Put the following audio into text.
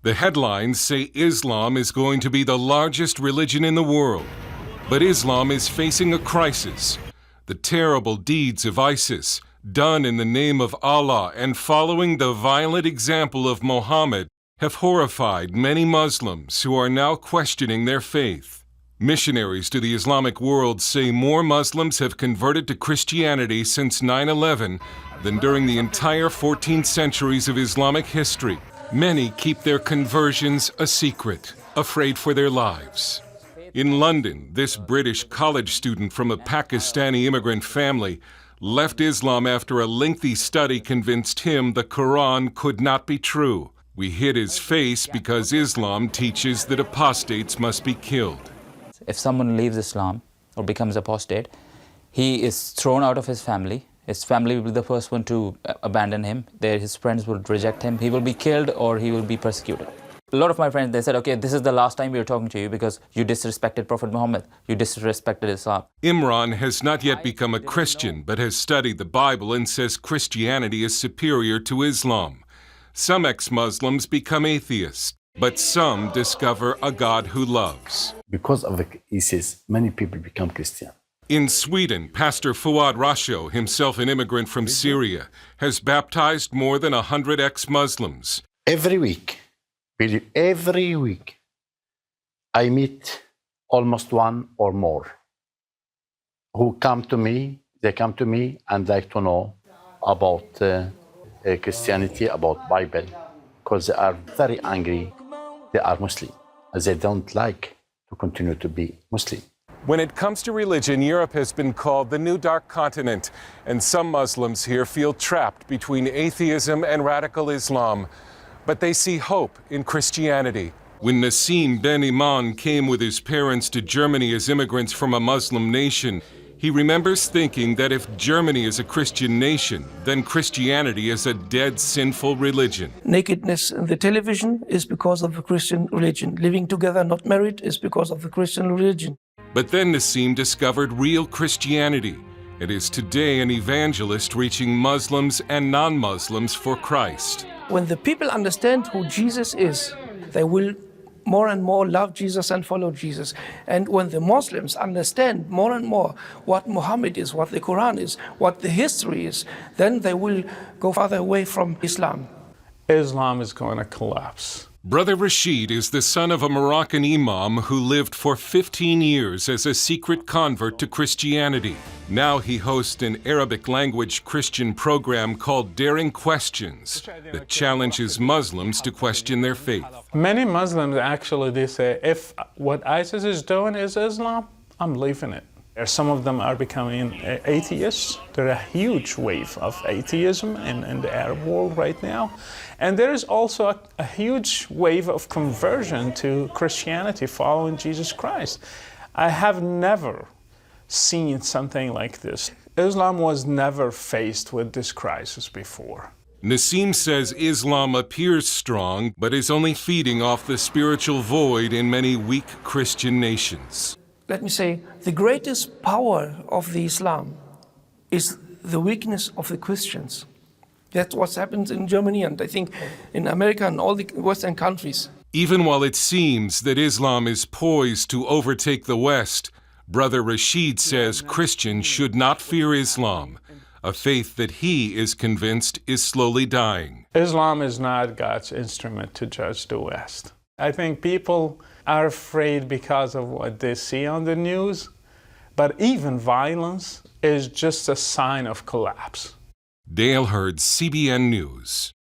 The headlines say Islam is going to be the largest religion in the world. But Islam is facing a crisis. The terrible deeds of ISIS, done in the name of Allah and following the violent example of Muhammad, have horrified many Muslims who are now questioning their faith. Missionaries to the Islamic world say more Muslims have converted to Christianity since 9/11 than during the entire 14 centuries of Islamic history. Many keep their conversions a secret, afraid for their lives. In London, this British college student from a Pakistani immigrant family left Islam after a lengthy study convinced him the Quran could not be true. We hid his face because Islam teaches that apostates must be killed. If someone leaves Islam or becomes apostate, he is thrown out of his family. His family will be the first one to abandon him. His friends will reject him. He will be killed or he will be persecuted. A lot of my friends, they said, okay, this is the last time we are talking to you because you disrespected Prophet Muhammad. You disrespected Islam. Imran has not yet become a Christian, but has studied the Bible and says Christianity is superior to Islam. Some ex-Muslims become atheists, but some discover a God who loves. Because of ISIS, many people become Christian. In Sweden, Pastor Fuad Rasho, himself an immigrant from Syria, has baptized more than 100 ex-Muslims. Every week, I meet almost one or more who come to me. They come to me and like to know about Christianity, about Bible, because they are very angry. They are Muslim, as they don't like to continue to be Muslim. When it comes to religion, Europe has been called the new dark continent, and some Muslims here feel trapped between atheism and radical Islam. But they see hope in Christianity. When Nassim Ben Iman came with his parents to Germany as immigrants from a Muslim nation, he remembers thinking that if Germany is a Christian nation, then Christianity is a dead, sinful religion. Nakedness in the television is because of the Christian religion. Living together, not married, is because of the Christian religion. But then Nassim discovered real Christianity and is today an evangelist reaching Muslims and non-Muslims for Christ. When the people understand who Jesus is, they will more and more love Jesus and follow Jesus. And when the Muslims understand more and more what Muhammad is, what the Quran is, what the history is, then they will go farther away from Islam. Islam is going to collapse. Brother Rashid is the son of a Moroccan imam who lived for 15 years as a secret convert to Christianity. Now he hosts an Arabic-language Christian program called Daring Questions that challenges Muslims to question their faith. Many Muslims actually, they say, if what ISIS is doing is Islam, I'm leaving it. Some of them are becoming atheists. There's a huge wave of atheism in the Arab world right now. And there is also a huge wave of conversion to Christianity following Jesus Christ. I have never seen something like this. Islam was never faced with this crisis before. Nassim says Islam appears strong, but is only feeding off the spiritual void in many weak Christian nations. Let me say, the greatest power of the Islam is the weakness of the Christians. That's what's happened in Germany and I think in America and all the Western countries. Even while it seems that Islam is poised to overtake the West, Brother Rashid says Christians should not fear Islam, a faith that he is convinced is slowly dying. Islam is not God's instrument to judge the West. I think people are afraid because of what they see on the news, but even violence is just a sign of collapse. Dale Hurd, CBN News.